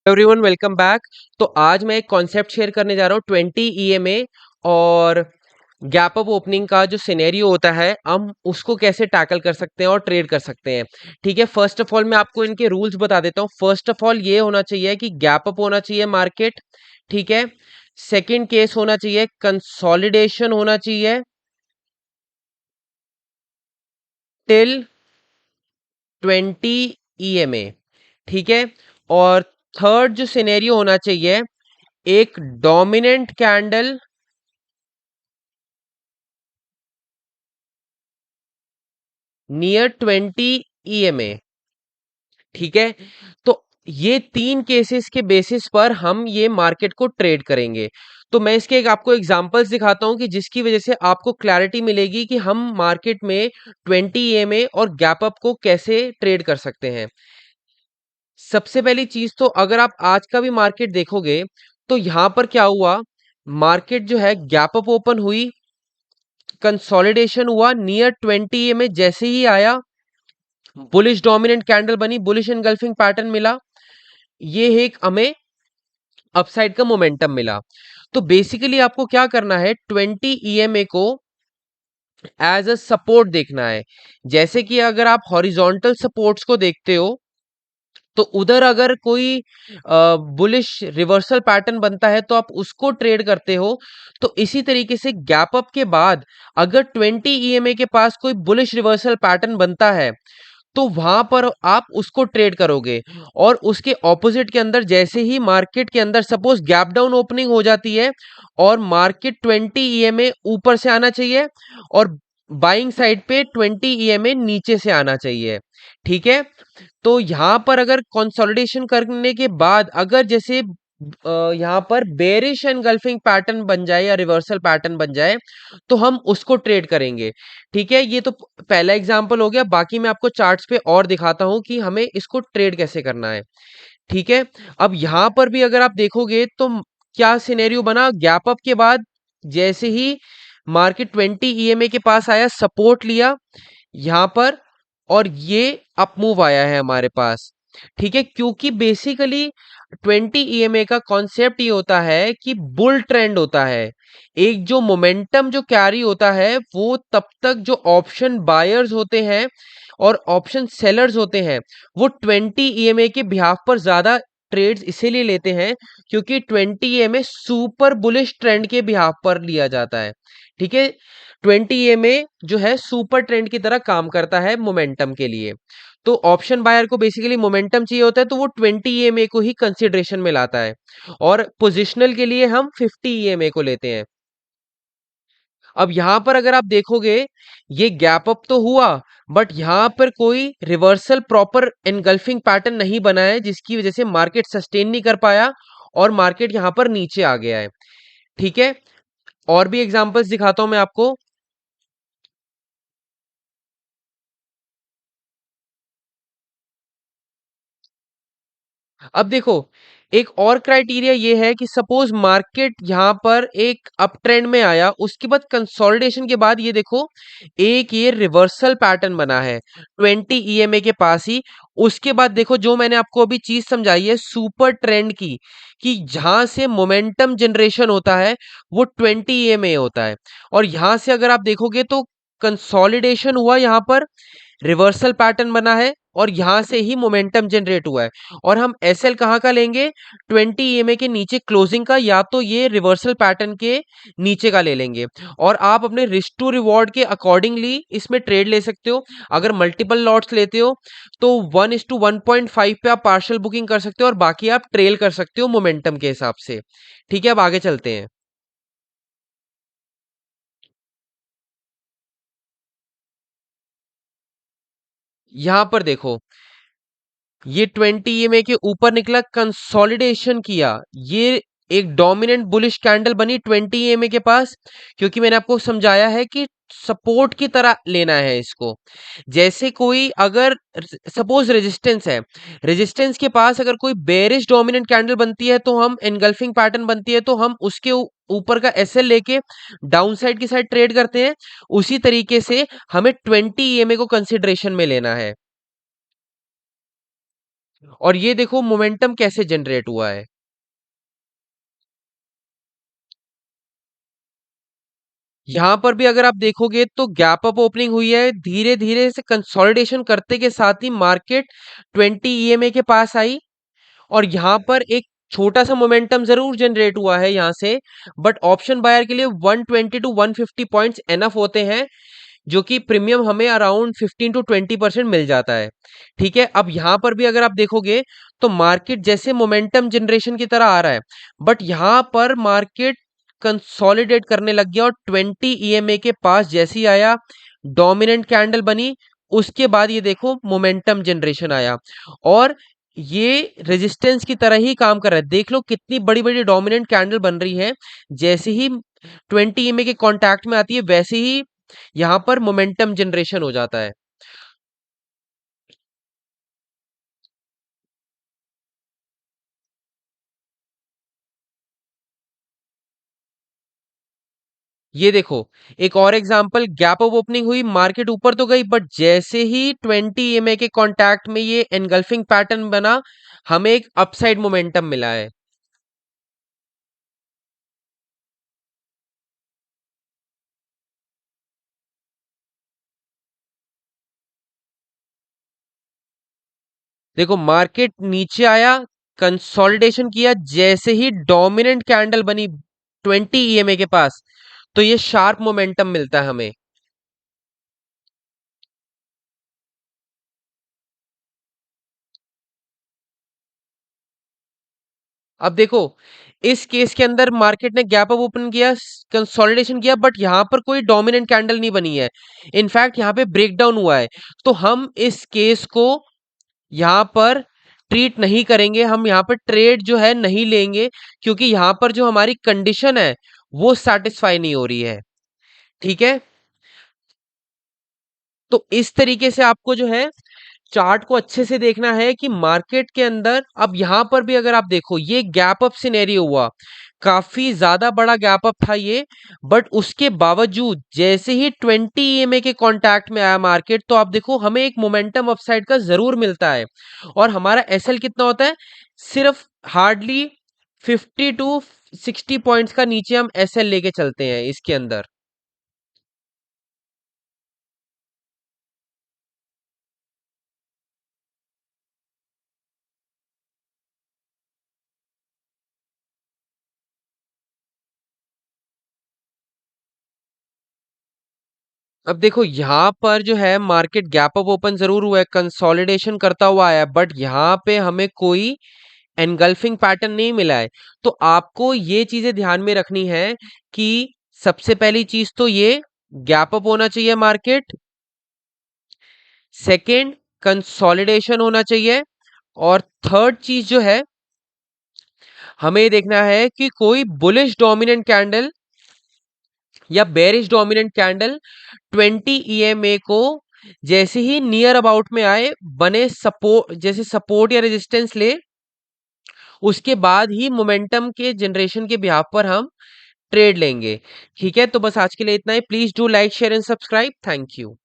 Everyone welcome back. तो आज मैं एक कॉन्सेप्ट शेयर करने जा रहा हूँ 20 ईएमए और गैप अप ओपनिंग का जो सिनेरियो होता है हम उसको कैसे टैकल कर सकते हैं और ट्रेड कर सकते हैं। ठीक है, फर्स्ट ऑफ ऑल मैं आपको इनके रूल्स बता देता हूँ। फर्स्ट ऑफ ऑल ये होना चाहिए कि गैप अप होना चाहिए मार्केट। ठीक है, सेकंड केस होना चाहिए कंसोलिडेशन होना चाहिए टिल 20 ईएमए। ठीक है, और थर्ड जो सिनेरियो होना चाहिए एक डोमिनेंट कैंडल नियर 20 ईएमए। ठीक है, तो ये तीन केसेस के बेसिस पर हम ये मार्केट को ट्रेड करेंगे। तो मैं इसके एक आपको एग्जांपल्स दिखाता हूं कि जिसकी वजह से आपको क्लैरिटी मिलेगी कि हम मार्केट में 20 ईएमए और गैप अप को कैसे ट्रेड कर सकते हैं। सबसे पहली चीज तो अगर आप आज का भी मार्केट देखोगे तो यहां पर क्या हुआ, मार्केट जो है गैप अप ओपन हुई, कंसोलिडेशन हुआ, नियर 20 ईएमए जैसे ही आया बुलिश डोमिनेंट कैंडल बनी, बुलिश एनगल्फिंग पैटर्न मिला, ये एक हमें अपसाइड का मोमेंटम मिला। तो बेसिकली आपको क्या करना है, 20 ईएमए को एज अ सपोर्ट देखना है। जैसे कि अगर आप हॉरिजॉन्टल सपोर्ट्स को देखते हो तो उधर अगर कोई बुलिश रिवर्सल पैटर्न बनता है तो आप उसको ट्रेड करते हो। तो इसी तरीके से गैप अप के बाद अगर 20 ईएमए के पास कोई बुलिश रिवर्सल पैटर्न बनता है तो वहां पर आप उसको ट्रेड करोगे। और उसके ऑपोजिट के अंदर जैसे ही मार्केट के अंदर सपोज गैप डाउन ओपनिंग हो जाती है और मार्केट 20 ईएमए ऊपर से आना चाहिए और बाइंग साइड पे 20 ईएमए नीचे से आना चाहिए। ठीक है, तो यहां पर अगर कंसोलिडेशन करने के बाद अगर जैसे यहाँ पर बेरिश एनगल्फिंग पैटर्न बन जाए या रिवर्सल पैटर्न बन जाए तो हम उसको ट्रेड करेंगे। ठीक है, ये तो पहला एग्जांपल हो गया। बाकी मैं आपको चार्ट्स पे और दिखाता हूं कि हमें इसको ट्रेड कैसे करना है। ठीक है, अब यहां पर भी अगर आप देखोगे तो क्या सिनेरियो बना, गैप अप के बाद जैसे ही मार्केट 20 ईएमए के पास आया, सपोर्ट लिया यहां पर और ये अप मूव आया है हमारे पास। ठीक है, क्योंकि बेसिकली 20 ईएमए का कॉन्सेप्ट ये होता है कि बुल ट्रेंड होता है। एक जो मोमेंटम जो कैरी होता है वो तब तक जो ऑप्शन बायर्स होते हैं और ऑप्शन सेलर्स होते हैं वो 20 ईएमए के बिहाफ पर ज्यादा ट्रेड्स इसीलिए लेते हैं क्योंकि 20 ईएमए सुपर बुलिश ट्रेंड के बिहाफ पर लिया जाता है। ठीक है, 20 ईएमए जो है सुपर ट्रेंड की तरह काम करता है मोमेंटम के लिए। तो ऑप्शन बायर को बेसिकली मोमेंटम चाहिए होता है तो वो 20 ईएमए को ही कंसिडरेशन में लाता है और पोजिशनल के लिए हम 50 ईएमए को लेते हैं। अब यहां पर अगर आप देखोगे ये गैप अप तो हुआ बट यहां पर कोई रिवर्सल प्रॉपर एनगल्फिंग पैटर्न नहीं बना है जिसकी वजह से मार्केट सस्टेन नहीं कर पाया और मार्केट यहां पर नीचे आ गया है। ठीक है, और भी एग्जांपल्स दिखाता हूं मैं आपको। अब देखो एक और क्राइटेरिया ये है कि सपोज मार्केट यहां पर एक अप ट्रेंड में आया, उसके बाद कंसोलिडेशन के बाद ये देखो एक ये रिवर्सल पैटर्न बना है 20 ईएमए के पास ही। उसके बाद देखो जो मैंने आपको अभी चीज समझाई है सुपर ट्रेंड की, कि जहां से मोमेंटम जनरेशन होता है वो 20 ईएमए होता है। और यहां से अगर आप देखोगे तो कंसोलिडेशन हुआ, यहां पर रिवर्सल पैटर्न बना है और यहां से ही मोमेंटम जनरेट हुआ है। और हम एसएल कहाँ का लेंगे, 20 ईएमए के नीचे क्लोजिंग का, या तो ये रिवर्सल पैटर्न के नीचे का ले लेंगे। और आप अपने रिस्क टू रिवॉर्ड के अकॉर्डिंगली इसमें ट्रेड ले सकते हो। अगर मल्टीपल लॉट्स लेते हो तो 1:1.5 पे आप पार्शियल बुकिंग कर सकते हो और बाकी आप ट्रेल कर सकते हो मोमेंटम के हिसाब से। ठीक है, अब आगे चलते हैं। यहां पर देखो ये 20 ईएमए के ऊपर निकला, कंसोलिडेशन किया, ये एक डोमिनेंट बुलिश कैंडल बनी 20 ईएमए के पास। क्योंकि मैंने आपको समझाया है कि सपोर्ट की तरह लेना है इसको। जैसे कोई अगर सपोज रेजिस्टेंस है, रेजिस्टेंस के पास अगर कोई बेरिश डोमिनेंट कैंडल बनती है तो हम एनगल्फिंग पैटर्न बनती है तो हम उसके ऊपर का एसएल लेके डाउन साइड की साइड ट्रेड करते हैं। उसी तरीके से हमें 20 ईएमए को कंसिडरेशन में लेना है। और ये देखो मोमेंटम कैसे जनरेट हुआ है। यहाँ पर भी अगर आप देखोगे तो गैप अप ओपनिंग हुई है, धीरे धीरे से कंसोलिडेशन करते के साथ ही मार्केट 20 ईएमए के पास आई। और यहाँ पर एक छोटा सा मोमेंटम जरूर जनरेट हुआ है यहाँ से, बट ऑप्शन बायर के लिए 120 टू 150 पॉइंट्स एनफ होते हैं, जो कि प्रीमियम हमें अराउंड 15 to 20% मिल जाता है। ठीक है, अब यहाँ पर भी अगर आप देखोगे तो मार्केट जैसे मोमेंटम जनरेशन की तरह आ रहा है, बट यहाँ पर मार्केट कंसोलिडेट करने लग गया और 20 ईएमए के पास जैसे ही आया, डोमिनेंट कैंडल बनी, उसके बाद ये देखो मोमेंटम जनरेशन आया और ये रेजिस्टेंस की तरह ही काम कर रहा है। देख लो कितनी बड़ी बड़ी डोमिनेंट कैंडल बन रही है, जैसे ही 20 ईएमए के कांटेक्ट में आती है वैसे ही यहाँ पर मोमेंटम जनरेशन हो जाता है। ये देखो एक और एग्जांपल, गैप अप ओपनिंग हुई, मार्केट ऊपर तो गई, बट जैसे ही 20 ईएमए के कांटेक्ट में ये एनगल्फिंग पैटर्न बना, हमें एक अपसाइड मोमेंटम मिला है। देखो मार्केट नीचे आया, कंसोलिडेशन किया, जैसे ही डोमिनेंट कैंडल बनी 20 ईएमए के पास, तो ये शार्प मोमेंटम मिलता है हमें। अब देखो इस केस के अंदर मार्केट ने गैप अप ओपन किया, कंसोलिडेशन किया, बट यहां पर कोई डोमिनेंट कैंडल नहीं बनी है, इनफैक्ट यहां पे ब्रेकडाउन हुआ है। तो हम इस केस को यहां पर ट्रीट नहीं करेंगे, हम यहां पर ट्रेड जो है नहीं लेंगे, क्योंकि यहां पर जो हमारी कंडीशन है वो सेटिस्फाई नहीं हो रही है। ठीक है, तो इस तरीके से आपको जो है चार्ट को अच्छे से देखना है कि मार्केट के अंदर अब यहां पर भी अगर आप देखो ये गैप अप सिनेरियो हुआ, काफी ज्यादा बड़ा गैप अप था ये, बट उसके बावजूद जैसे ही 20 ईएमए के कांटेक्ट में आया मार्केट, तो आप देखो हमें एक मोमेंटम अपसाइड का जरूर मिलता है। और हमारा एसएल कितना होता है, सिर्फ हार्डली 50 to 60 पॉइंट्स का नीचे हम एसएल लेके चलते हैं इसके अंदर। अब देखो यहाँ पर जो है मार्केट गैप अप ओपन जरूर हुआ है, कंसोलिडेशन करता हुआ आया, बट यहाँ पे हमें कोई एनगल्फिंग पैटर्न नहीं मिला है। तो आपको ये चीजें ध्यान में रखनी है कि सबसे पहली चीज तो ये गैप अप होना चाहिए मार्केट, सेकंड कंसोलिडेशन होना चाहिए, और थर्ड चीज जो है हमें ये देखना है कि कोई बुलिश डोमिनेंट कैंडल या बेरिश डोमिनेंट कैंडल 20 ईएमए को जैसे ही नियर अबाउट में आए, बने सपोर्ट, जैसे सपोर्ट या रेजिस्टेंस ले, उसके बाद ही मोमेंटम के जनरेशन के बिहाफ पर हम ट्रेड लेंगे। ठीक है, तो बस आज के लिए इतना ही। Please do like share and subscribe. Thank you.